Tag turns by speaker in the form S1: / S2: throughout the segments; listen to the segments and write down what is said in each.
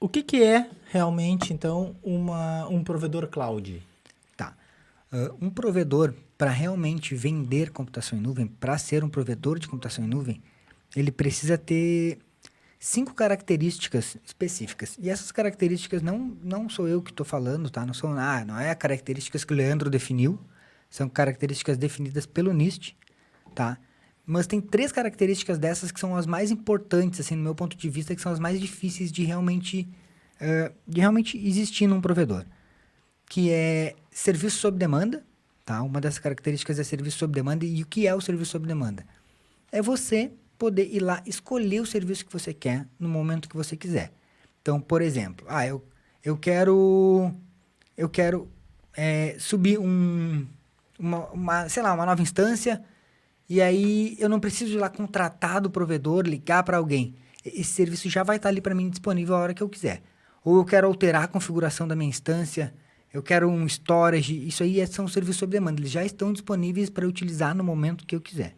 S1: o que que é realmente, então, um provedor cloud?
S2: Tá. Um provedor, para realmente vender computação em nuvem, para ser um provedor de computação em nuvem, ele precisa ter 5 características específicas. E essas características não sou eu que estou falando, tá? Não é características que o Leandro definiu, são características definidas pelo NIST, tá? Mas tem 3 características dessas que são as mais importantes, assim, no meu ponto de vista, que são as mais difíceis de realmente existir num provedor, que é serviço sob demanda, tá? Uma das características é serviço sob demanda. E o que é o serviço sob demanda? É você poder ir lá escolher o serviço que você quer no momento que você quiser. Então, por exemplo, eu quero subir sei lá, uma nova instância, e aí eu não preciso ir lá contratar do provedor, ligar para alguém. Esse serviço já vai estar ali para mim disponível a hora que eu quiser. Ou eu quero alterar a configuração da minha instância, eu quero um storage, isso aí são serviços sob demanda, eles já estão disponíveis para utilizar no momento que eu quiser.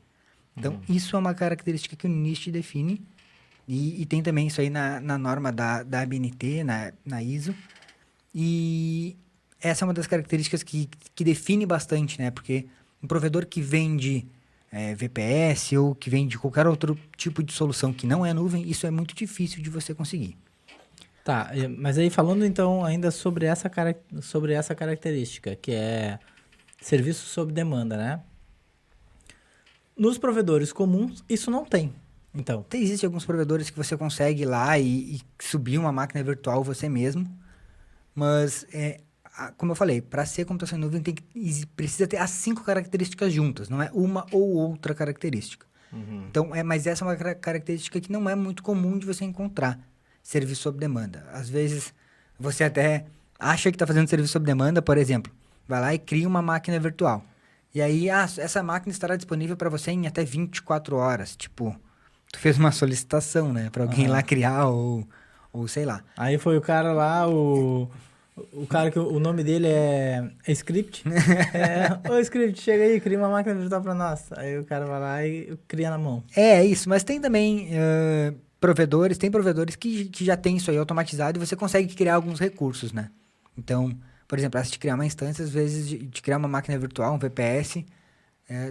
S2: Então, isso é uma característica que o NIST define, e tem também isso aí na norma da ABNT, na ISO. E essa é uma das características que define bastante, né? Porque um provedor que vende VPS ou que vende qualquer outro tipo de solução que não é nuvem, isso é muito difícil de você conseguir.
S1: Tá, mas aí falando então ainda sobre essa característica, que é serviço sob demanda, né? Nos provedores comuns, isso não tem. Então,
S2: Existem alguns provedores que você consegue ir lá e subir uma máquina virtual você mesmo, mas, como eu falei, para ser computação em nuvem precisa ter as 5 características juntas, não é uma ou outra característica. Então, mas essa é uma característica que não é muito comum de você encontrar, serviço sob demanda. Às vezes, você até acha que está fazendo serviço sob demanda, por exemplo, vai lá e cria uma máquina virtual. E aí, essa máquina estará disponível para você em até 24 horas. Tipo, tu fez uma solicitação, né, para alguém lá criar ou sei lá.
S1: aí foi o cara lá, o cara que o nome dele é Script. Ô Script, chega aí, cria uma máquina virtual pra nós. Aí o cara vai lá e cria na mão.
S2: É isso, mas tem também tem provedores que já tem isso aí automatizado e você consegue criar alguns recursos, né? Então, por exemplo, se de criar uma instância, às vezes de criar uma máquina virtual, um VPS,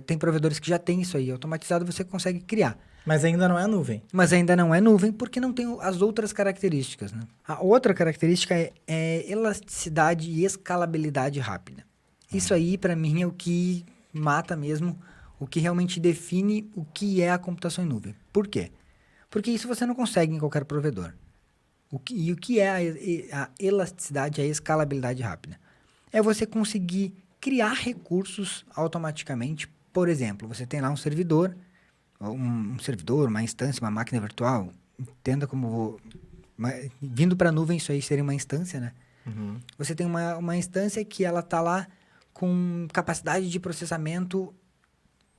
S2: tem provedores que já tem isso aí automatizado, você consegue criar.
S1: Mas ainda não é nuvem.
S2: Mas ainda não é nuvem porque não tem as outras características, né? A outra característica é elasticidade e escalabilidade rápida. Isso aí, para mim, é o que mata mesmo, o que realmente define o que é a computação em nuvem. Por quê? Porque isso você não consegue em qualquer provedor. O que é a elasticidade e a escalabilidade rápida? É você conseguir criar recursos automaticamente. Por exemplo, você tem lá um servidor, uma instância, uma máquina virtual. Entenda como vindo para a nuvem, isso aí seria uma instância, né? Você tem uma instância que ela está lá com capacidade de processamento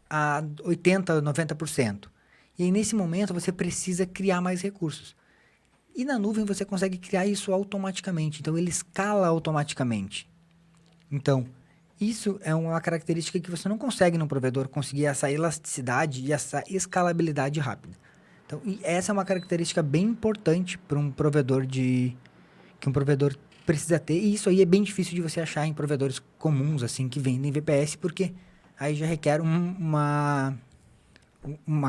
S2: a 80%, 90%. E aí, nesse momento, você precisa criar mais recursos. E na nuvem, você consegue criar isso automaticamente. Então, ele escala automaticamente. Então, isso é uma característica que você não consegue no provedor, conseguir essa elasticidade e essa escalabilidade rápida. Então, e essa é uma característica bem importante para um provedor que um provedor precisa ter. E isso aí é bem difícil de você achar em provedores comuns, assim, que vendem VPS, porque aí já requer uma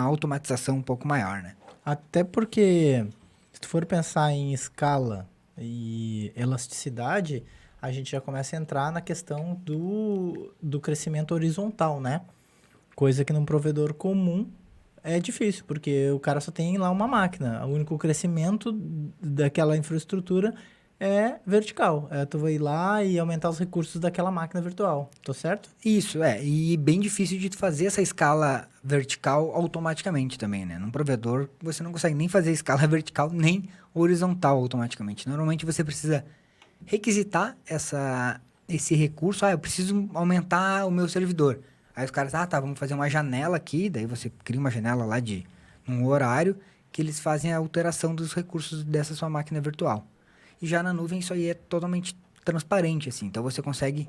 S2: automatização um pouco maior, né?
S1: Até porque, se tu for pensar em escala e elasticidade, a gente já começa a entrar na questão do crescimento horizontal, né? Coisa que num provedor comum é difícil, porque o cara só tem lá uma máquina. O único crescimento daquela infraestrutura é vertical. Tu vai ir lá e aumentar os recursos daquela máquina virtual. Tô certo?
S2: Isso, e bem difícil de fazer essa escala vertical automaticamente também, né? Num provedor, você não consegue nem fazer escala vertical nem horizontal automaticamente. Normalmente você precisa requisitar esse recurso. Eu preciso aumentar o meu servidor. Aí os caras, tá, vamos fazer uma janela aqui. Daí você cria uma janela lá num horário que eles fazem a alteração dos recursos dessa sua máquina virtual. E já na nuvem isso aí é totalmente transparente, assim. Então você consegue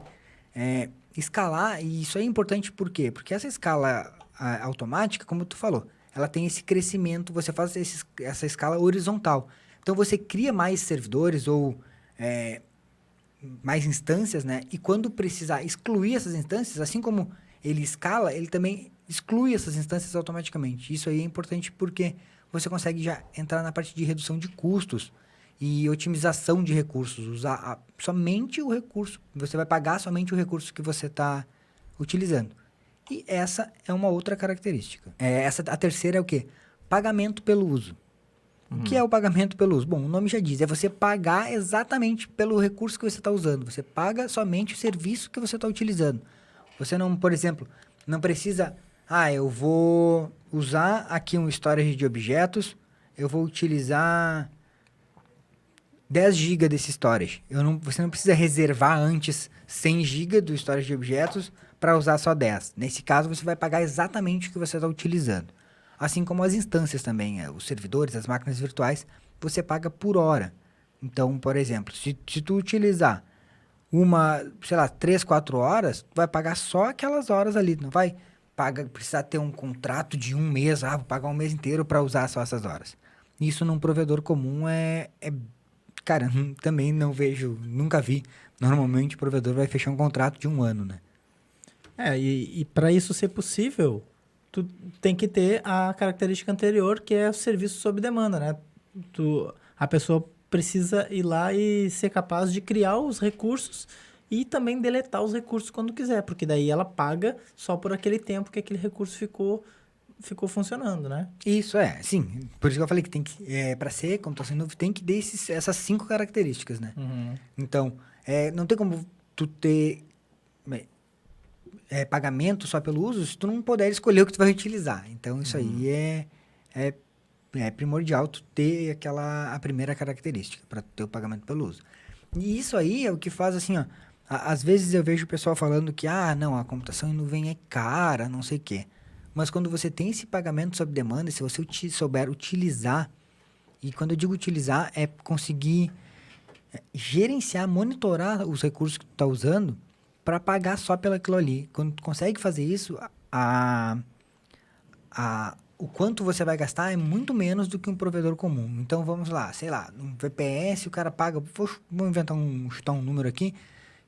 S2: escalar, e isso é importante por quê? Porque essa escala automática, como tu falou, ela tem esse crescimento, você faz essa escala horizontal. Então, você cria mais servidores ou mais instâncias, né? E quando precisar excluir essas instâncias, assim como ele escala, ele também exclui essas instâncias automaticamente. Isso aí é importante porque você consegue já entrar na parte de redução de custos e otimização de recursos. Usar somente o recurso. Você vai pagar somente o recurso que você está utilizando. E essa é uma outra característica. A terceira é o quê? Pagamento pelo uso. O que é o pagamento pelo uso? Bom, o nome já diz, é você pagar exatamente pelo recurso que você está usando. Você paga somente o serviço que você está utilizando. Você não, por exemplo, não precisa... eu vou usar aqui um storage de objetos, eu vou utilizar 10 GB desse storage. Você não precisa reservar antes 100 GB do storage de objetos para usar só 10. Nesse caso, você vai pagar exatamente o que você está utilizando. Assim como as instâncias também, os servidores, as máquinas virtuais, você paga por hora. Então, por exemplo, se tu utilizar 3, 4 horas, tu vai pagar só aquelas horas ali. Não vai precisar ter um contrato de um mês, vou pagar um mês inteiro para usar só essas horas. Isso num provedor comum cara, também não vejo, nunca vi. Normalmente o provedor vai fechar um contrato de 1 ano, né?
S1: E para isso ser possível, tu tem que ter a característica anterior, que é o serviço sob demanda, né? A pessoa precisa ir lá e ser capaz de criar os recursos e também deletar os recursos quando quiser, porque daí ela paga só por aquele tempo que aquele recurso ficou funcionando, né?
S2: Isso, sim. Por isso que eu falei que tem que, para ser computação em nuvem, tem que ter essas 5 características, né?
S1: Uhum.
S2: Então, não tem como tu ter pagamento só pelo uso se tu não puder escolher o que tu vai utilizar. Então, isso aí é primordial tu ter a primeira característica para ter o pagamento pelo uso. E isso aí é o que faz assim, ó. Às vezes eu vejo o pessoal falando que, não, a computação em nuvem é cara, não sei o quê. Mas quando você tem esse pagamento sob demanda, se você souber utilizar, e quando eu digo utilizar, é conseguir gerenciar, monitorar os recursos que tu está usando para pagar só pelaquilo ali. Quando tu consegue fazer isso, o quanto você vai gastar é muito menos do que um provedor comum. Então, vamos lá, sei lá, um VPS, o cara paga, vou chutar um número aqui,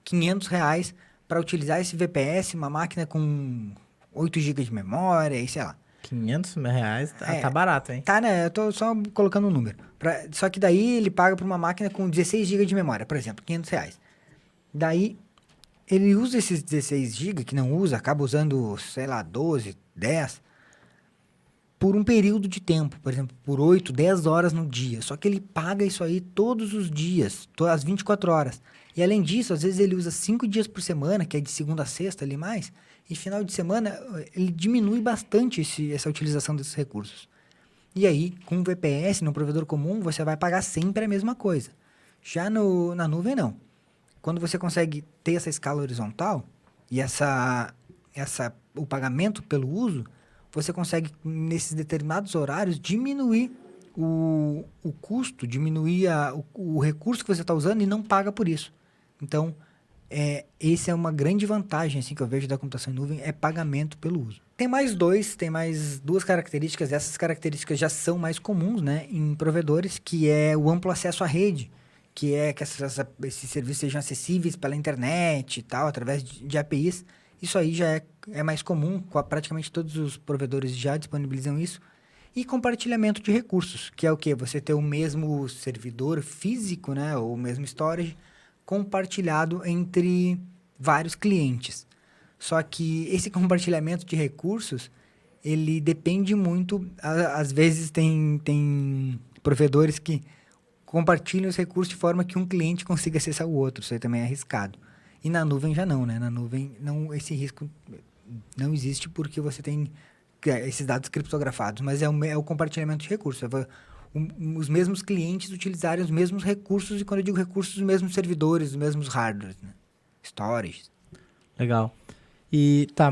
S2: R$500 para utilizar esse VPS, uma máquina com 8 GB de memória e sei lá.
S1: R$500 tá barato, hein?
S2: Tá, né? Eu tô só colocando um número. Só que daí ele paga para uma máquina com 16 GB de memória, por exemplo, R$500. Daí ele usa esses 16 GB, que não usa, acaba usando, sei lá, 12, 10, por um período de tempo, por exemplo, por 8, 10 horas no dia. Só que ele paga isso aí todos os dias, às 24 horas. E além disso, às vezes ele usa 5 dias por semana, que é de segunda a sexta ali mais, e final de semana ele diminui bastante essa utilização desses recursos. E aí, com o VPS, no provedor comum, você vai pagar sempre a mesma coisa. Já na nuvem, não. Quando você consegue ter essa escala horizontal e o pagamento pelo uso, você consegue, nesses determinados horários, diminuir o custo, diminuir o recurso que você está usando e não paga por isso. Então, essa é uma grande vantagem assim, que eu vejo da computação em nuvem, é pagamento pelo uso. Tem mais duas características. Essas características já são mais comuns, né, em provedores, que é o amplo acesso à rede, que é que esses serviços sejam acessíveis pela internet e tal, através de APIs. Isso aí já é mais comum, praticamente todos os provedores já disponibilizam isso. E compartilhamento de recursos, que é o quê? Você ter o mesmo servidor físico, né, ou o mesmo storage, compartilhado entre vários clientes. Só que esse compartilhamento de recursos, ele depende muito, às vezes tem provedores que compartilham os recursos de forma que um cliente consiga acessar o outro, isso aí também é arriscado. E na nuvem já não, né? Na nuvem esse risco não existe porque você tem esses dados criptografados, mas é o compartilhamento de recursos. Os mesmos clientes utilizarem os mesmos recursos, e quando eu digo recursos, os mesmos servidores, os mesmos hardware, né? Storage.
S1: Legal.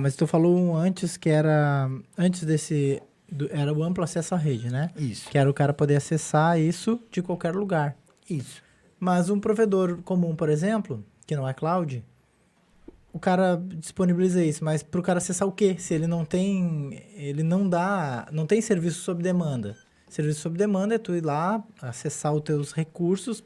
S1: Mas tu falou antes que era... Antes desse... era o amplo acesso à rede, né?
S2: Isso.
S1: Que era o cara poder acessar isso de qualquer lugar.
S2: Isso.
S1: Mas um provedor comum, por exemplo, que não é cloud, o cara disponibiliza isso, mas para o cara acessar o quê? Se ele não tem... Ele não tem serviço sob demanda. Serviço sob demanda é tu ir lá, acessar os teus recursos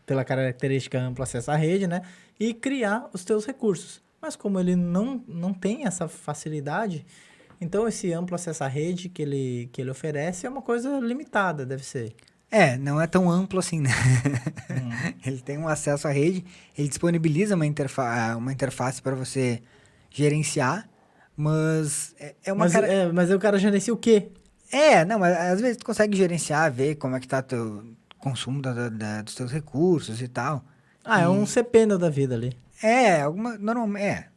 S1: pela característica amplo acesso à rede, né? E criar os teus recursos. Mas como ele não tem essa facilidade, então esse amplo acesso à rede que ele oferece é uma coisa limitada, deve ser.
S2: Não é tão amplo assim, né? Ele tem um acesso à rede, ele disponibiliza uma interface para você gerenciar, mas
S1: Mas aí o cara gerencia o quê?
S2: Não, mas às vezes tu consegue gerenciar, ver como é que tá teu consumo dos teus recursos e tal.
S1: É um CPN da vida ali.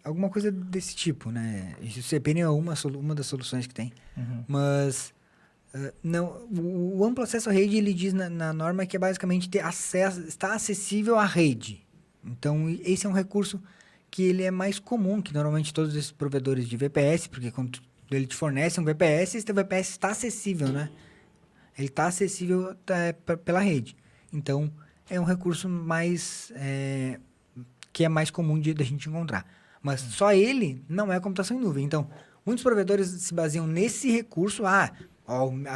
S2: Alguma coisa desse tipo, né? O CPN é uma das soluções que tem. Mas não, o amplo acesso à rede, ele diz na norma que é basicamente ter acesso, está acessível à rede. Então, esse é um recurso que ele é mais comum, que normalmente todos esses provedores de VPS, porque quando ele te fornece um VPS, esse VPS está acessível, né? Ele está acessível pela rede. Então, é um recurso mais que é mais comum da gente encontrar. Mas só ele não é computação em nuvem. Então, muitos provedores se baseiam nesse recurso. A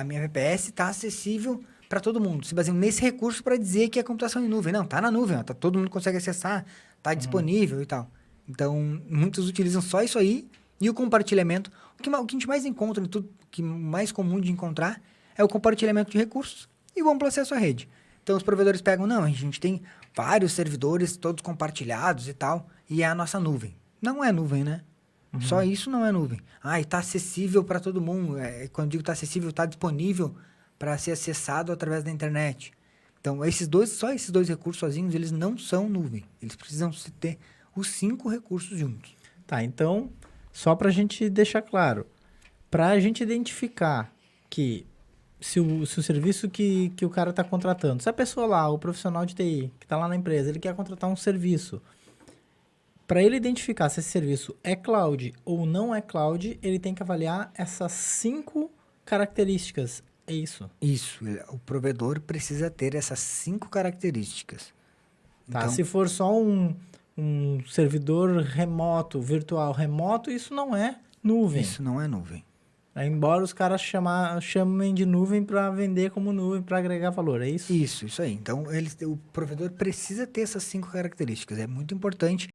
S2: minha VPS está acessível para todo mundo. Se baseiam nesse recurso para dizer que é computação em nuvem. Não, está na nuvem. Todo mundo consegue acessar, está disponível e tal. Então, muitos utilizam só isso aí e o compartilhamento. O que a gente mais encontra em tudo, o que é mais comum de encontrar é o compartilhamento de recursos e o amplo acesso à rede. Então, os provedores pegam, a gente tem vários servidores, todos compartilhados e tal, e é a nossa nuvem. Não é nuvem, né? Só isso não é nuvem. E está acessível para todo mundo. Quando digo está acessível, está disponível para ser acessado através da internet. Então, só esses dois recursos sozinhos, eles não são nuvem. Eles precisam ter os 5 recursos juntos.
S1: Tá, então, só para a gente deixar claro, para a gente identificar que se o serviço que o cara está contratando, se a pessoa lá, o profissional de TI, que está lá na empresa, ele quer contratar um serviço, para ele identificar se esse serviço é cloud ou não é cloud, ele tem que avaliar essas 5 características. É isso?
S2: Isso. O provedor precisa ter essas 5 características.
S1: Tá,
S2: então,
S1: se for só um servidor remoto, virtual remoto, isso não é nuvem.
S2: Isso não é nuvem.
S1: Embora os caras chamem de nuvem para vender como nuvem para agregar valor, é isso?
S2: Isso aí. Então, o provedor precisa ter essas 5 características. É muito importante.